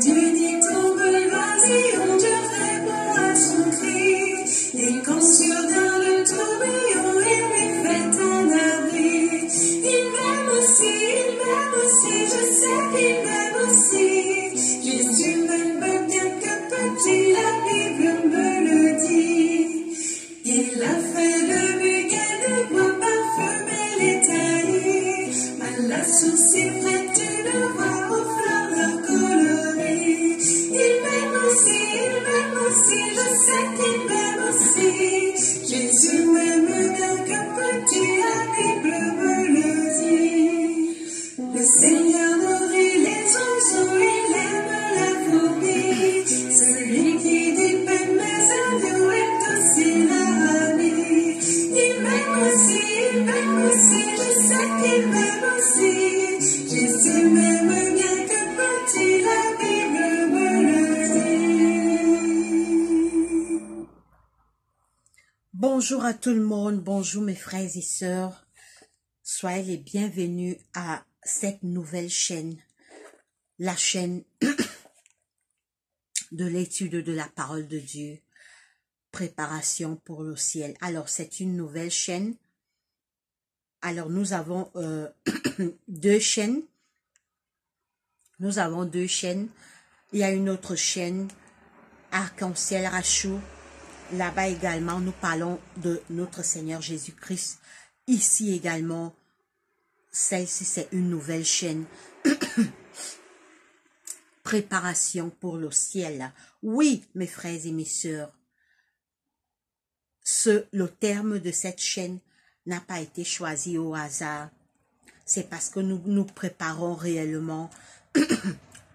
Dieu dit tombe, vas-y, on répond à son cri. Et quand survient le tourbillon, il lui fait un abri. Il m'aime aussi, je sais qu'il m'aime aussi. Jésus m'aime bien que petit, la Bible me le dit. Il a fait le muguet de bois parfumé les taillis. À la source, il prête une voix aux fleurs colorées. Il m'aime aussi, je sais qu'il m'aime aussi. Jésus m'aime bien que petit, la Bible me le dit. Le Seigneur nourrit les oiseaux, il aime la fourmi. Celui qui dit paix mes agneaux est aussi l'ami. Il m'aime aussi, je sais qu'il m'aime aussi. Jésus m'aime bien que petit, la Bible me le dit. Bonjour à tout le monde, bonjour mes frères et sœurs. Soyez les bienvenus à cette nouvelle chaîne, la chaîne de l'étude de la parole de Dieu, préparation pour le ciel. Alors, c'est une nouvelle chaîne. Alors, nous avons deux chaînes. Nous avons deux chaînes. Il y a une autre chaîne, Arc-en-Ciel Rachou. Là-bas également, nous parlons de notre Seigneur Jésus-Christ. Ici également, celle-ci, c'est une nouvelle chaîne. Préparation pour le ciel. Oui, mes frères et mes sœurs, le terme de cette chaîne n'a pas été choisi au hasard. C'est parce que nous nous préparons réellement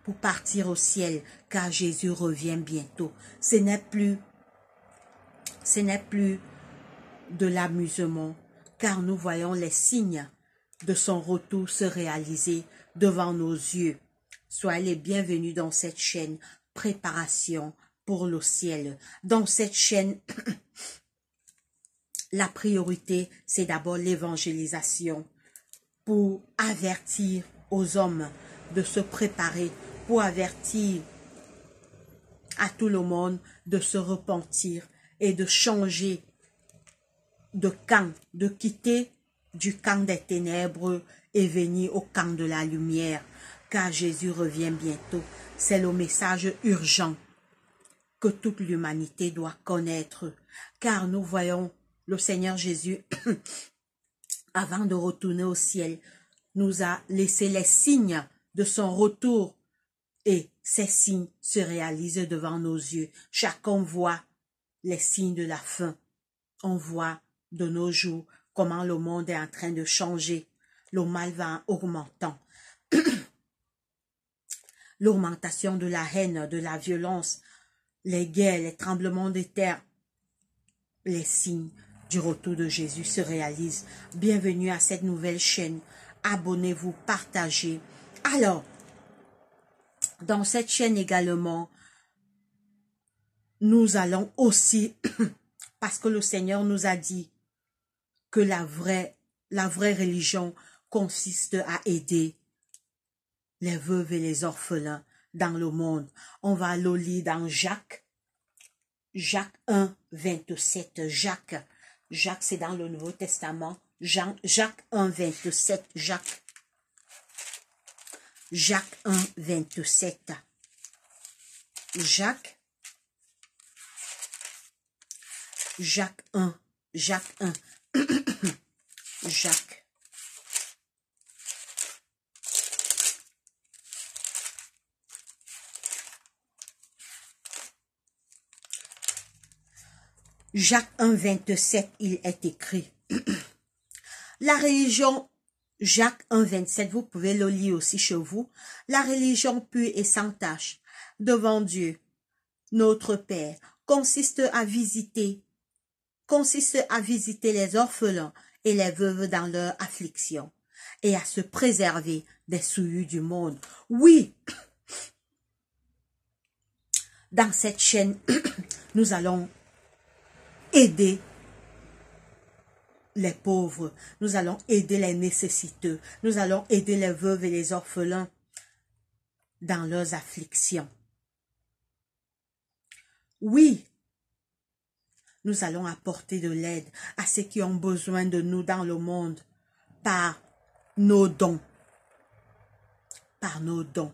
pour partir au ciel, car Jésus revient bientôt. Ce n'est plus de l'amusement, car nous voyons les signes de son retour se réaliser devant nos yeux. Soyez les bienvenus dans cette chaîne, préparation pour le ciel. Dans cette chaîne, la priorité, c'est d'abord l'évangélisation pour avertir aux hommes de se préparer, pour avertir à tout le monde de se repentir et de changer de camp, de quitter du camp des ténèbres et venir au camp de la lumière, car Jésus revient bientôt. C'est le message urgent que toute l'humanité doit connaître, car nous voyons le Seigneur Jésus, avant de retourner au ciel, nous a laissé les signes de son retour, et ces signes se réalisent devant nos yeux. Chacun voit les signes de la fin. On voit de nos jours comment le monde est en train de changer. Le mal va en augmentant. L'augmentation de la haine, de la violence, les guerres, les tremblements de terre, les signes du retour de Jésus se réalisent. Bienvenue à cette nouvelle chaîne. Abonnez-vous, partagez. Alors, dans cette chaîne également, nous allons aussi, parce que le Seigneur nous a dit que la vraie religion consiste à aider les veuves et les orphelins dans le monde. On va le lire dans Jacques 1, 27. Jacques, c'est dans le Nouveau Testament. Jacques 1, 27. Jacques 1, 27. Jacques 1. Jacques. Jacques 1, 27, il est écrit. La religion, Jacques 1, 27, vous pouvez le lire aussi chez vous. La religion pure et sans tache devant Dieu, notre Père, consiste à visiter les orphelins et les veuves dans leur affliction et à se préserver des souillures du monde. Oui, dans cette chaîne, nous allons aider les pauvres, nous allons aider les nécessiteux, nous allons aider les veuves et les orphelins dans leurs afflictions. Oui, nous allons apporter de l'aide à ceux qui ont besoin de nous dans le monde par nos dons. Par nos dons.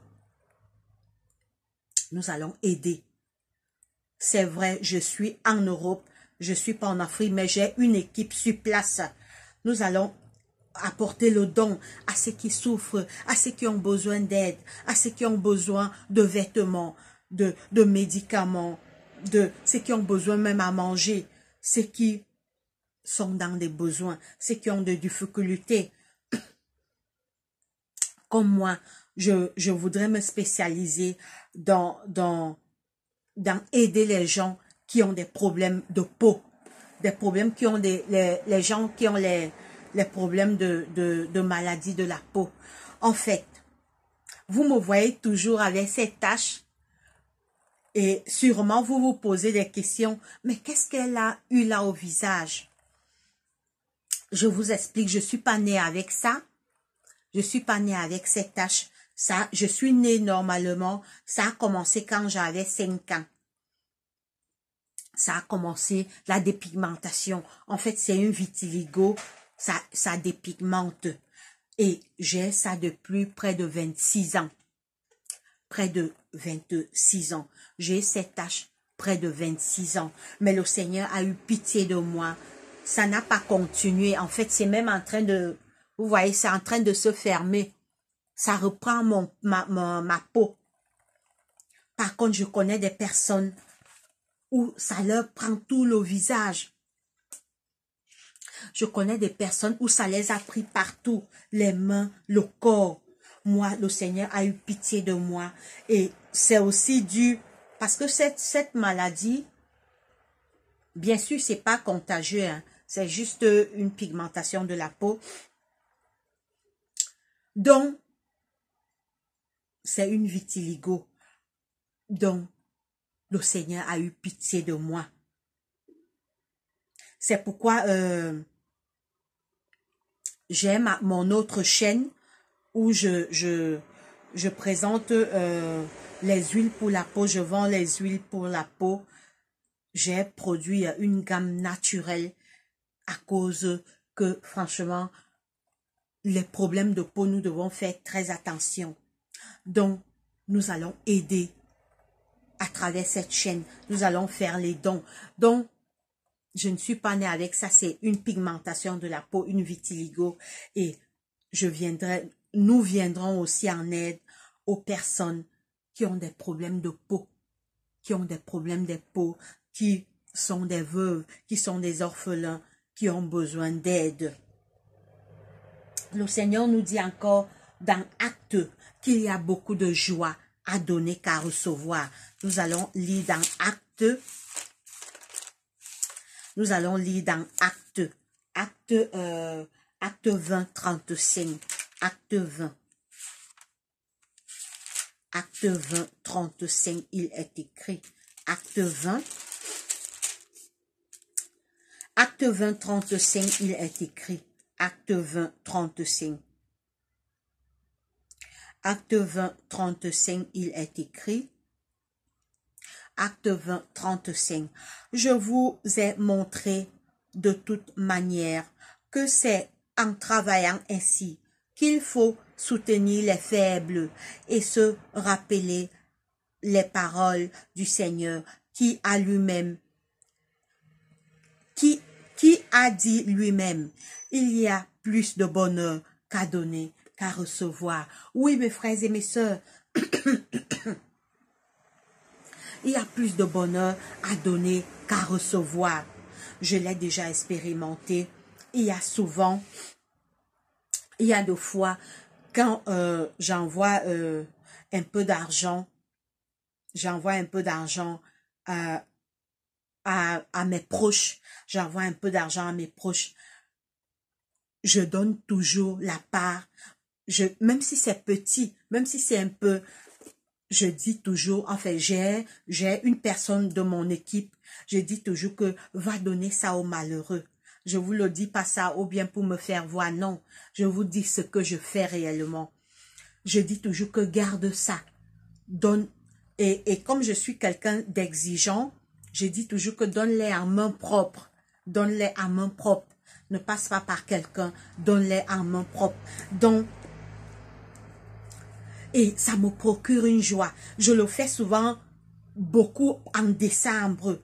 Nous allons aider. C'est vrai, je suis en Europe, je suis pas en Afrique, mais j'ai une équipe sur place. Nous allons apporter le don à ceux qui souffrent, à ceux qui ont besoin d'aide, à ceux qui ont besoin de vêtements, de médicaments, de ceux qui ont besoin même à manger, ceux qui sont dans des besoins, ceux qui ont des difficultés. Comme moi, je voudrais me spécialiser dans aider les gens qui ont des problèmes de peau, des problèmes qui ont les gens qui ont les problèmes de maladie de la peau. En fait, vous me voyez toujours avec ces taches et sûrement vous vous posez des questions, mais qu'est-ce qu'elle a eu là au visage? Je vous explique, je suis pas née avec ça. Je suis pas née avec ces taches. Ça, je suis née normalement. Ça a commencé quand j'avais 5 ans. Ça a commencé la dépigmentation. En fait, c'est une vitiligo. Ça dépigmente. Et j'ai ça depuis près de 26 ans. Près de 26 ans. J'ai cette tache près de 26 ans. Mais le Seigneur a eu pitié de moi. Ça n'a pas continué. En fait, c'est même en train de... Vous voyez, c'est en train de se fermer. Ça reprend ma peau. Par contre, je connais des personnes où ça leur prend tout le visage. Je connais des personnes où ça les a pris partout. Les mains, le corps. Moi, le Seigneur a eu pitié de moi. Et c'est aussi dû... Parce que cette maladie, bien sûr, c'est pas contagieux. Hein. C'est juste une pigmentation de la peau. Donc, c'est une vitiligo. Donc, le Seigneur a eu pitié de moi. C'est pourquoi j'ai mon autre chaîne où je présente les huiles pour la peau. Je vends les huiles pour la peau. J'ai produit une gamme naturelle à cause que, franchement, les problèmes de peau, nous devons faire très attention. Donc, nous allons aider à travers cette chaîne. Nous allons faire les dons. Donc, je ne suis pas née avec ça. C'est une pigmentation de la peau, une vitiligo. Et nous viendrons aussi en aide aux personnes qui ont des problèmes de peau, qui ont des problèmes de peau, qui sont des veuves, qui sont des orphelins, qui ont besoin d'aide. Le Seigneur nous dit encore dans Actes qu'il y a beaucoup de joie à donner qu'à recevoir. Nous allons lire dans Actes. Nous allons lire dans Actes. Acte 20, 35. Acte 20. Acte 20, 35, il est écrit. Acte 20. Acte 20, 35, il est écrit. Acte 20, 35. Acte 20, 35, il est écrit. Acte 20, 35. Je vous ai montré de toute manière que c'est en travaillant ainsi qu'il faut soutenir les faibles et se rappeler les paroles du Seigneur qui a lui-même, qui a dit lui-même, il y a plus de bonheur qu'à donner, qu'à recevoir. Oui, mes frères et mes sœurs, il y a plus de bonheur à donner qu'à recevoir. Je l'ai déjà expérimenté. Il y a des fois, quand j'envoie un peu d'argent, à mes proches, j'envoie un peu d'argent à mes proches, je donne toujours la part, même si c'est petit, même si c'est un peu, je dis toujours, en fait, j'ai une personne de mon équipe, je dis toujours que va donner ça aux malheureux. Je vous le dis pas ça ou bien pour me faire voir, non. Je vous dis ce que je fais réellement. Je dis toujours que garde ça. donne, et comme je suis quelqu'un d'exigeant, je dis toujours que donne-les en main propre. Donne-les en main propre. Ne passe pas par quelqu'un. Donne-les en main propre. Donc, et ça me procure une joie. Je le fais souvent beaucoup en décembre.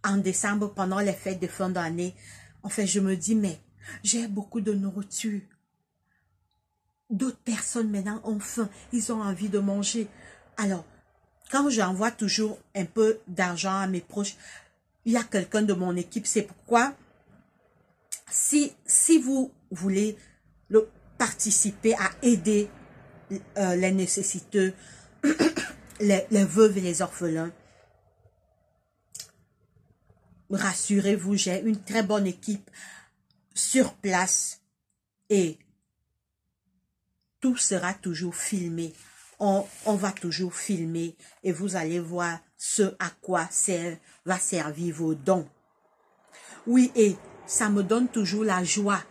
En décembre, pendant les fêtes de fin d'année. En fait, je me dis, mais j'ai beaucoup de nourriture. D'autres personnes maintenant ont faim. Ils ont envie de manger. Alors, quand j'envoie toujours un peu d'argent à mes proches, il y a quelqu'un de mon équipe. C'est pourquoi, si vous voulez participer à aider les nécessiteux, les veuves et les orphelins, rassurez-vous, j'ai une très bonne équipe sur place et tout sera toujours filmé. On va toujours filmer et vous allez voir ce à quoi va servir vos dons. Oui, et ça me donne toujours la joie.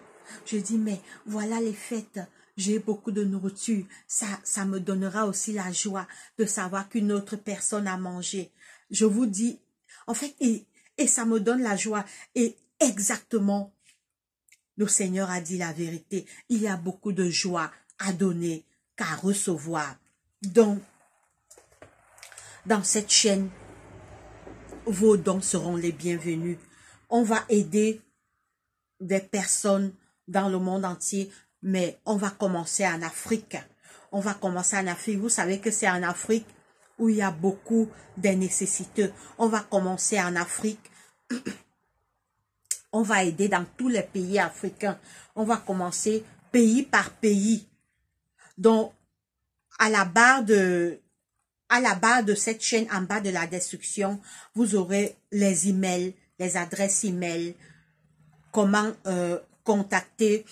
Je dis, mais voilà les fêtes, j'ai beaucoup de nourriture. Ça me donnera aussi la joie de savoir qu'une autre personne a mangé. Je vous dis, en fait, et ça me donne la joie. Et exactement, le Seigneur a dit la vérité. Il y a beaucoup de joie à donner qu'à recevoir. Donc, dans cette chaîne, vos dons seront les bienvenus. On va aider des personnes dans le monde entier, mais on va commencer en Afrique. On va commencer en Afrique. Vous savez que c'est en Afrique où il y a beaucoup de nécessiteux. On va commencer en Afrique. On va aider dans tous les pays africains. On va commencer pays par pays. Donc, à la barre de cette chaîne, en bas de la description, vous aurez les emails, les adresses email, comment contacter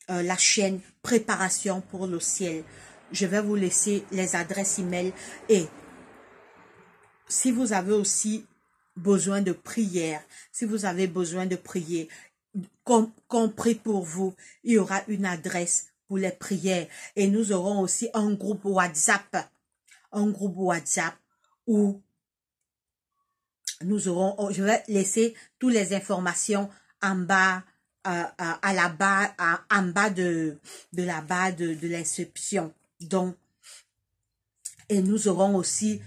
la chaîne Préparation pour le ciel. Je vais vous laisser les adresses email et si vous avez aussi besoin de prière, si vous avez besoin de prier, qu'on prie pour vous, il y aura une adresse pour les prières et nous aurons aussi un groupe WhatsApp où nous aurons, je vais laisser toutes les informations en bas, en bas de la barre de l'inscription. Donc, et nous aurons aussi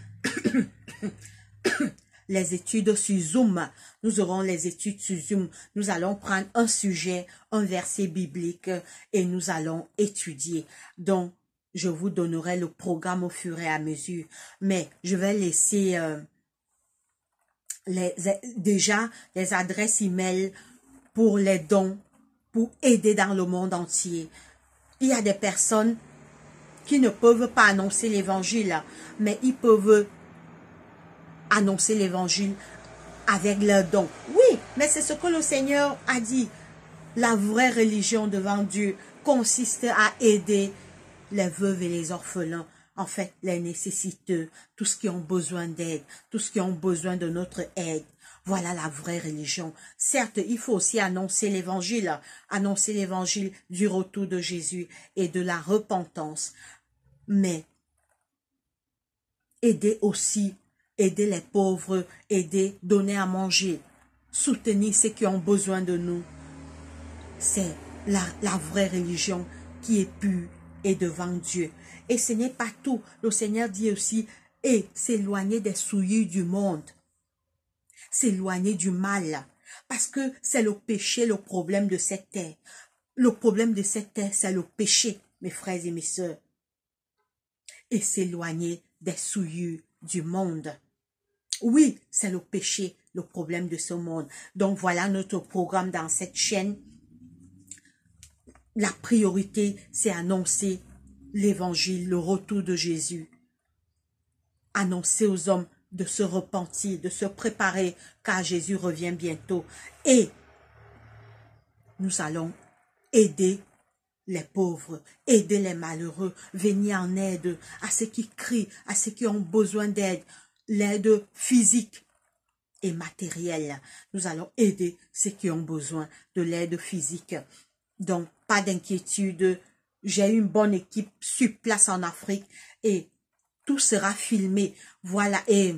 les études sur Zoom. Nous aurons les études sur Zoom. Nous allons prendre un sujet, un verset biblique et nous allons étudier. Donc, je vous donnerai le programme au fur et à mesure. Mais je vais laisser déjà les adresses email pour les dons, pour aider dans le monde entier. Il y a des personnes qui ne peuvent pas annoncer l'évangile, mais ils peuvent annoncer l'évangile avec leurs dons. Oui, mais c'est ce que le Seigneur a dit. La vraie religion devant Dieu consiste à aider les veuves et les orphelins, en fait, les nécessiteux, tous ceux qui ont besoin d'aide, tous ceux qui ont besoin de notre aide. Voilà la vraie religion. Certes, il faut aussi annoncer l'évangile du retour de Jésus et de la repentance. Mais aider les pauvres, donner à manger, soutenir ceux qui ont besoin de nous. C'est la vraie religion qui est pure et devant Dieu. Et ce n'est pas tout. Le Seigneur dit aussi, et s'éloigner des souillures du monde. S'éloigner du mal. Parce que c'est le péché, le problème de cette terre. Le problème de cette terre, c'est le péché, mes frères et mes sœurs. Et s'éloigner des souillures du monde. Oui, c'est le péché, le problème de ce monde. Donc voilà notre programme dans cette chaîne. La priorité, c'est annoncer l'évangile, le retour de Jésus. Annoncer aux hommes de se repentir, de se préparer, car Jésus revient bientôt. Et nous allons aider les pauvres, aider les malheureux, venir en aide à ceux qui crient, à ceux qui ont besoin d'aide, l'aide physique et matérielle. Nous allons aider ceux qui ont besoin de l'aide physique. Donc, pas d'inquiétude. J'ai une bonne équipe sur place en Afrique et tout sera filmé. Voilà, et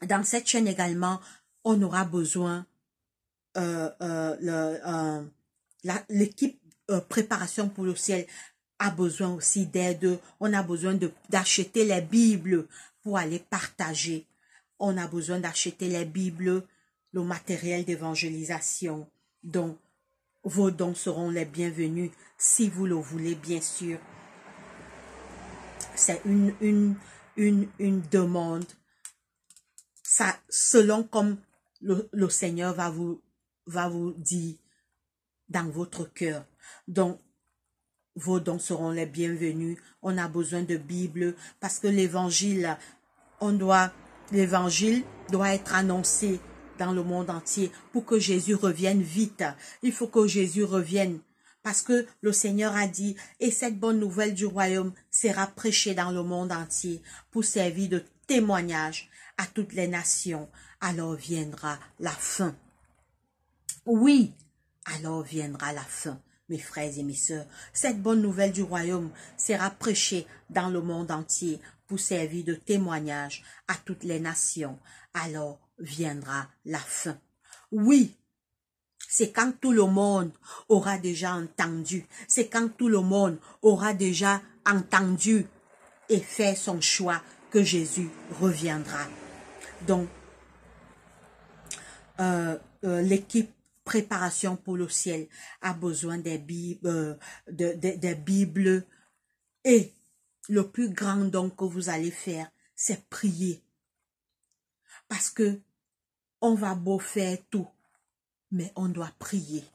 dans cette chaîne également, on aura besoin, l'équipe préparation pour le ciel a besoin aussi d'aide. On a besoin d'acheter les Bibles pour aller partager. On a besoin d'acheter les Bibles, le matériel d'évangélisation. Donc, vos dons seront les bienvenus si vous le voulez, bien sûr. C'est une demande. Ça, selon comme le Seigneur va vous dire dans votre cœur. Donc, vos dons seront les bienvenus. On a besoin de Bible parce que l'évangile, l'évangile doit être annoncé dans le monde entier pour que Jésus revienne vite. Il faut que Jésus revienne parce que le Seigneur a dit, et cette bonne nouvelle du royaume sera prêchée dans le monde entier pour servir de témoignage à toutes les nations. Alors viendra la fin. Oui, alors viendra la fin. Mes frères et mes sœurs, cette bonne nouvelle du royaume sera prêchée dans le monde entier pour servir de témoignage à toutes les nations. Alors viendra la fin. Oui, c'est quand tout le monde aura déjà entendu. C'est quand tout le monde aura déjà entendu et fait son choix que Jésus reviendra. Donc, l'équipe préparation pour le ciel a besoin des Bibles, des Bibles. Et le plus grand don que vous allez faire, c'est prier. Parce que on va beau faire tout, mais on doit prier.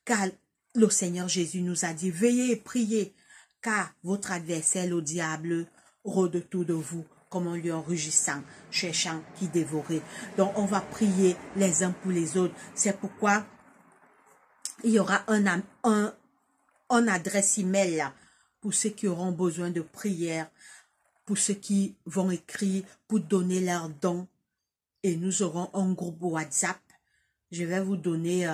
Car le Seigneur Jésus nous a dit, veillez et priez, car votre adversaire, le diable, rôde autour de vous comme un lion rugissant, cherchant qui dévorer. Donc, on va prier les uns pour les autres. C'est pourquoi il y aura un adresse email là, pour ceux qui auront besoin de prière, pour ceux qui vont écrire, pour donner leurs dons. Et nous aurons un groupe WhatsApp. Je vais vous donner,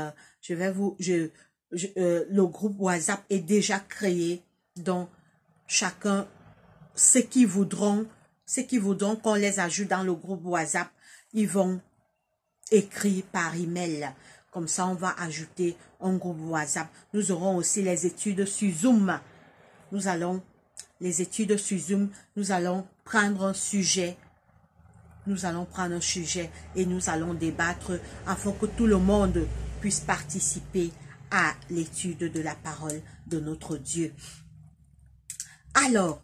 le groupe WhatsApp est déjà créé. Donc, chacun, ceux qui voudront qu'on les ajoute dans le groupe WhatsApp, ils vont écrire par email. Comme ça, on va ajouter un groupe WhatsApp. Nous aurons aussi les études sur Zoom. Nous allons prendre un sujet. Nous allons prendre un sujet et nous allons débattre afin que tout le monde puisse participer à l'étude de la parole de notre Dieu. Alors,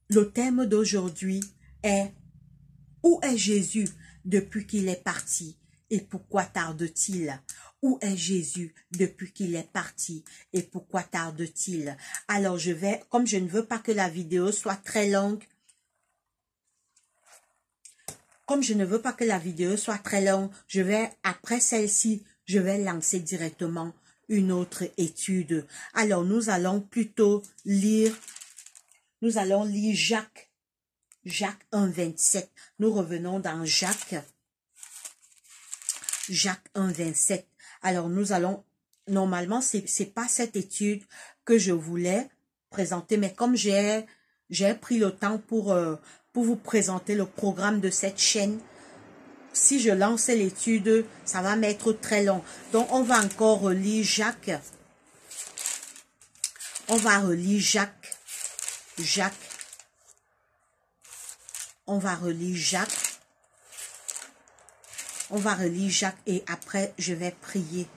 le thème d'aujourd'hui est « Où est Jésus depuis qu'il est parti et pourquoi tarde-t-il » Où est Jésus depuis qu'il est parti et pourquoi tarde-t-il? Alors, comme je ne veux pas que la vidéo soit très longue, je vais, après celle-ci, je vais lancer directement une autre étude. Alors, nous allons lire Jacques 1,27. Nous revenons dans Jacques 1,27. Alors, nous allons, normalement, c'est pas cette étude que je voulais présenter, mais comme j'ai pris le temps pour vous présenter le programme de cette chaîne, si je lance l'étude, ça va m'être très long. Donc, on va encore relire Jacques. On va relire Jacques. On va relire Jacques et après, je vais prier.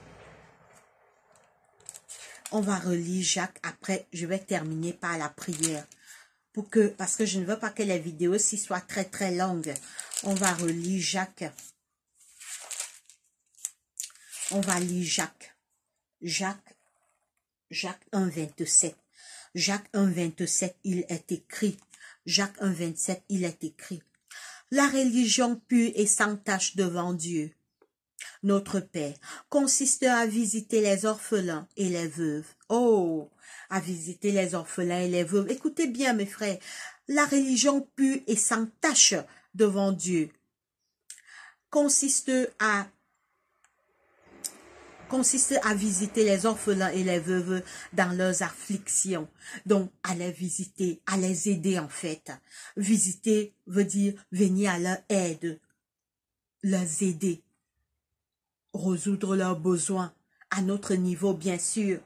On va relire Jacques. Après, je vais terminer par la prière. Parce que je ne veux pas que les vidéos ci soient très très longues. On va relire Jacques. On va lire Jacques 1,27. Jacques 1,27, il est écrit. Jacques 1,27, il est écrit. La religion pure et sans tache devant Dieu, notre Père, consiste à visiter les orphelins et les veuves. Oh, à visiter les orphelins et les veuves. Écoutez bien, mes frères. La religion pure et sans tache devant Dieu consiste à consiste à visiter les orphelins et les veuves dans leurs afflictions. Donc, à les visiter, à les aider en fait. Visiter veut dire venir à leur aide, les aider, résoudre leurs besoins à notre niveau bien sûr.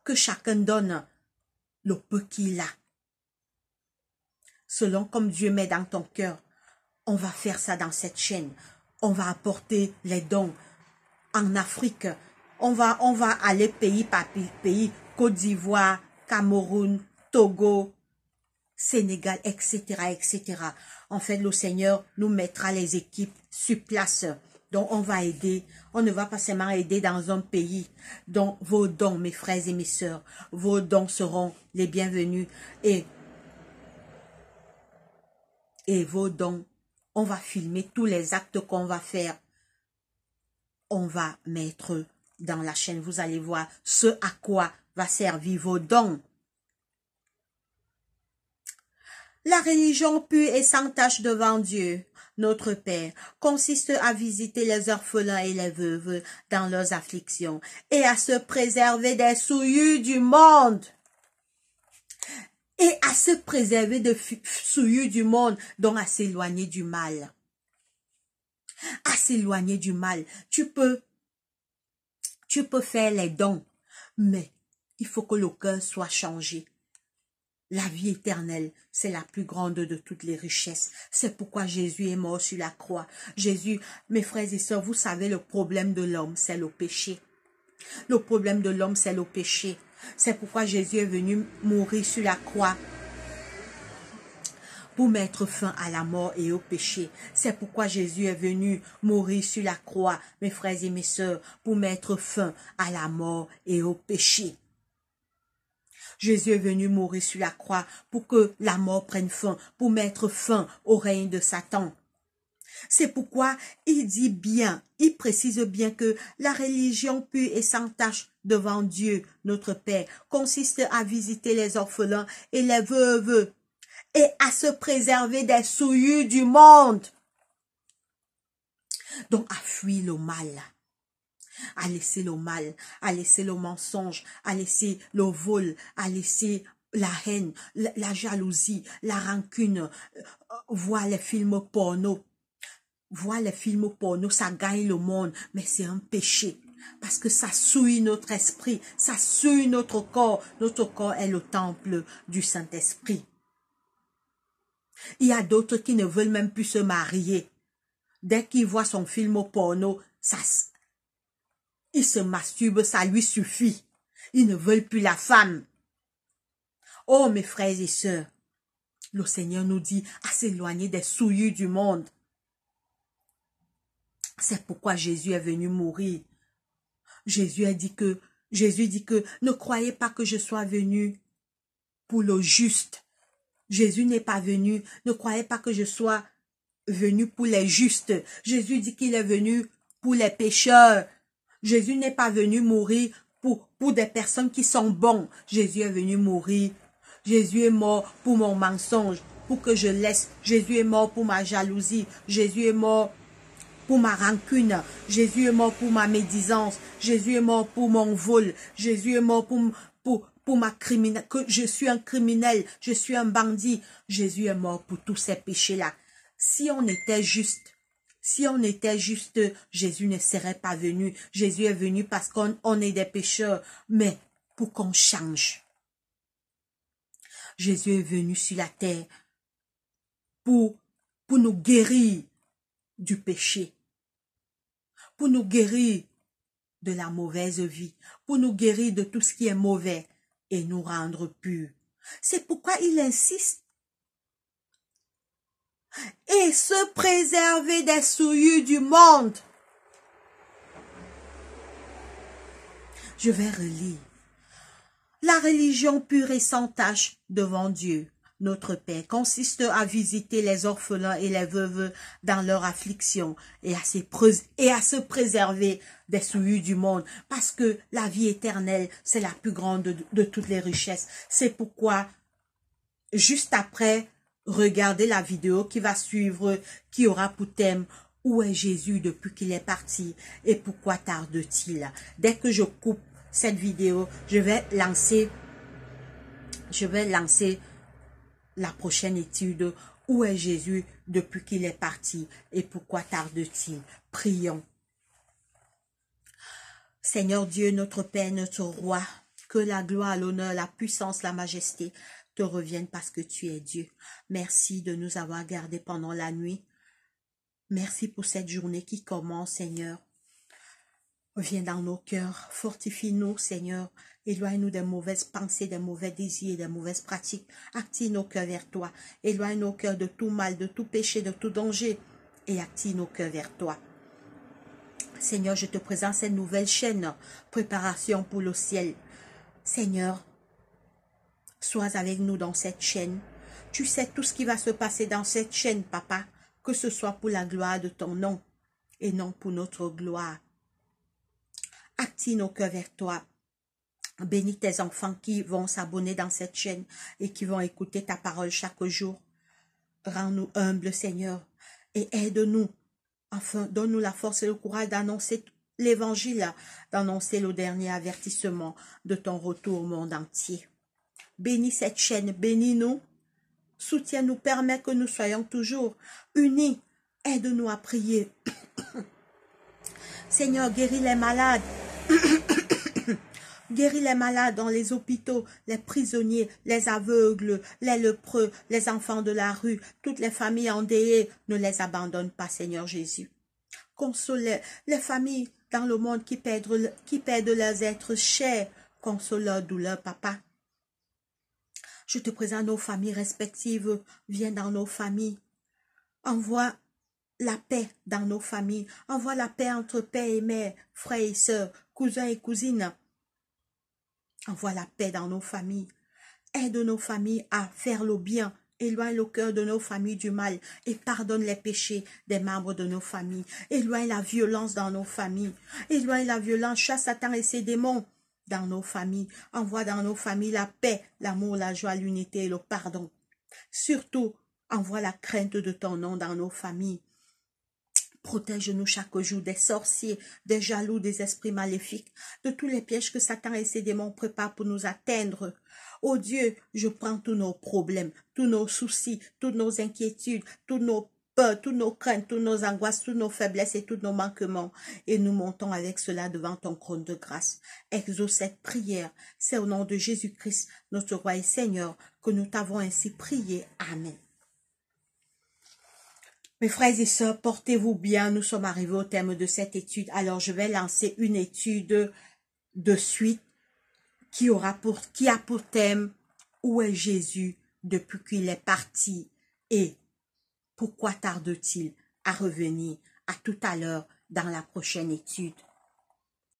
Que chacun donne le peu qu'il a. Selon comme Dieu met dans ton cœur, on va faire ça dans cette chaîne. On va apporter les dons en Afrique. On va aller pays par pays, Côte d'Ivoire, Cameroun, Togo, Sénégal, etc., etc. En fait, le Seigneur nous mettra les équipes sur place. Donc, on va aider. On ne va pas seulement aider dans un pays. Donc, vos dons, mes frères et mes sœurs, vos dons seront les bienvenus. Et vos dons, on va filmer tous les actes qu'on va faire. On va mettre dans la chaîne. Vous allez voir ce à quoi va servir vos dons. La religion pure et sans tache devant Dieu, notre Père, consiste à visiter les orphelins et les veuves dans leurs afflictions et à se préserver des souillures du monde. Et à se préserver des souillures du monde, donc à s'éloigner du mal. À s'éloigner du mal. Tu peux faire les dons, mais il faut que le cœur soit changé. La vie éternelle, c'est la plus grande de toutes les richesses. C'est pourquoi Jésus est mort sur la croix. Jésus, mes frères et sœurs, vous savez, le problème de l'homme, c'est le péché. Le problème de l'homme, c'est le péché. C'est pourquoi Jésus est venu mourir sur la croix pour mettre fin à la mort et au péché. C'est pourquoi Jésus est venu mourir sur la croix, mes frères et mes sœurs, pour mettre fin à la mort et au péché. Jésus est venu mourir sur la croix pour que la mort prenne fin, pour mettre fin au règne de Satan. C'est pourquoi il dit bien, il précise bien que la religion pure et sans tache devant Dieu, notre Père, consiste à visiter les orphelins et les veuves et à se préserver des souillures du monde. Donc à fuir le mal. À laisser le mal, à laisser le mensonge, à laisser le vol, à laisser la haine, la jalousie, la rancune, voir les films porno. Voir les films porno, ça gagne le monde, mais c'est un péché. Parce que ça souille notre esprit, ça souille notre corps. Notre corps est le temple du Saint-Esprit. Il y a d'autres qui ne veulent même plus se marier. Dès qu'ils voient son film porno, ils se masturbent, ça lui suffit. Ils ne veulent plus la femme. Oh, mes frères et sœurs, le Seigneur nous dit à s'éloigner des souillures du monde. C'est pourquoi Jésus est venu mourir. Jésus dit que ne croyez pas que je sois venu pour le juste. Jésus n'est pas venu, ne croyez pas que je sois venu pour les justes. Jésus dit qu'il est venu pour les pécheurs. Jésus n'est pas venu mourir pour des personnes qui sont bonnes. Jésus est venu mourir. Jésus est mort pour mon mensonge, pour que je laisse. Jésus est mort pour ma jalousie. Jésus est mort pour ma rancune. Jésus est mort pour ma médisance. Jésus est mort pour mon vol. Jésus est mort pour ma criminelle. Que je suis un criminel, je suis un bandit. Jésus est mort pour tous ces péchés-là. Si on était juste, Jésus ne serait pas venu. Jésus est venu parce qu'on est des pécheurs, mais pour qu'on change. Jésus est venu sur la terre pour nous guérir du péché, pour nous guérir de la mauvaise vie, pour nous guérir de tout ce qui est mauvais et nous rendre purs. C'est pourquoi il insiste. Et se préserver des souillures du monde. Je vais relire. La religion pure et sans tache devant Dieu, notre Père, consiste à visiter les orphelins et les veuves dans leur affliction et à se préserver des souillures du monde, parce que la vie éternelle, c'est la plus grande de toutes les richesses. C'est pourquoi, juste après, regardez la vidéo qui va suivre, qui aura pour thème Où est Jésus depuis qu'il est parti et pourquoi tarde-t-il? Dès que je coupe cette vidéo, je vais lancer la prochaine étude. Où est Jésus depuis qu'il est parti et pourquoi tarde-t-il? Prions. Seigneur Dieu, notre Père, notre Roi, que la gloire, l'honneur, la puissance, la majesté te reviennent parce que tu es Dieu. Merci de nous avoir gardés pendant la nuit. Merci pour cette journée qui commence, Seigneur. Viens dans nos cœurs, fortifie-nous, Seigneur. Éloigne-nous des mauvaises pensées, des mauvais désirs, des mauvaises pratiques. Active nos cœurs vers toi. Éloigne nos cœurs de tout mal, de tout péché, de tout danger. Et active nos cœurs vers toi. Seigneur, je te présente cette nouvelle chaîne, préparation pour le ciel. Seigneur, sois avec nous dans cette chaîne. Tu sais tout ce qui va se passer dans cette chaîne, Papa, que ce soit pour la gloire de ton nom et non pour notre gloire. Active nos cœurs vers toi. Bénis tes enfants qui vont s'abonner dans cette chaîne et qui vont écouter ta parole chaque jour. Rends-nous humbles, Seigneur, et aide-nous. Enfin, donne-nous la force et le courage d'annoncer l'évangile, d'annoncer le dernier avertissement de ton retour au monde entier. Bénis cette chaîne, bénis-nous, soutiens-nous, permets que nous soyons toujours unis. Aide-nous à prier. Seigneur, guéris les malades. Guéris les malades dans les hôpitaux, les prisonniers, les aveugles, les lépreux, les enfants de la rue, toutes les familles endeuillées. Ne les abandonne pas, Seigneur Jésus. Console les familles dans le monde qui perdent leurs êtres chers. Console leur douleur, Papa. Je te présente nos familles respectives. Viens dans nos familles. Envoie la paix dans nos familles. Envoie la paix entre père et mère, frères et sœurs, cousins et cousines. Envoie la paix dans nos familles. Aide nos familles à faire le bien. Éloigne le cœur de nos familles du mal et pardonne les péchés des membres de nos familles. Éloigne la violence dans nos familles. Éloigne la violence, chasse Satan et ses démons dans nos familles. Envoie dans nos familles la paix, l'amour, la joie, l'unité et le pardon. Surtout, envoie la crainte de ton nom dans nos familles. Protège-nous chaque jour des sorciers, des jaloux, des esprits maléfiques, de tous les pièges que Satan et ses démons préparent pour nous atteindre. Oh Dieu, je prends tous nos problèmes, tous nos soucis, toutes nos inquiétudes, toutes nos peurs, toutes nos craintes, toutes nos angoisses, toutes nos faiblesses et tous nos manquements. Et nous montons avec cela devant ton trône de grâce. Exauce cette prière. C'est au nom de Jésus-Christ, notre roi et Seigneur, que nous t'avons ainsi prié. Amen. Mes frères et sœurs, portez-vous bien. Nous sommes arrivés au terme de cette étude. Alors, je vais lancer une étude de suite qui a pour thème « Où est Jésus depuis qu'il est parti et pourquoi tarde-t-il à revenir ?» À tout à l'heure dans la prochaine étude.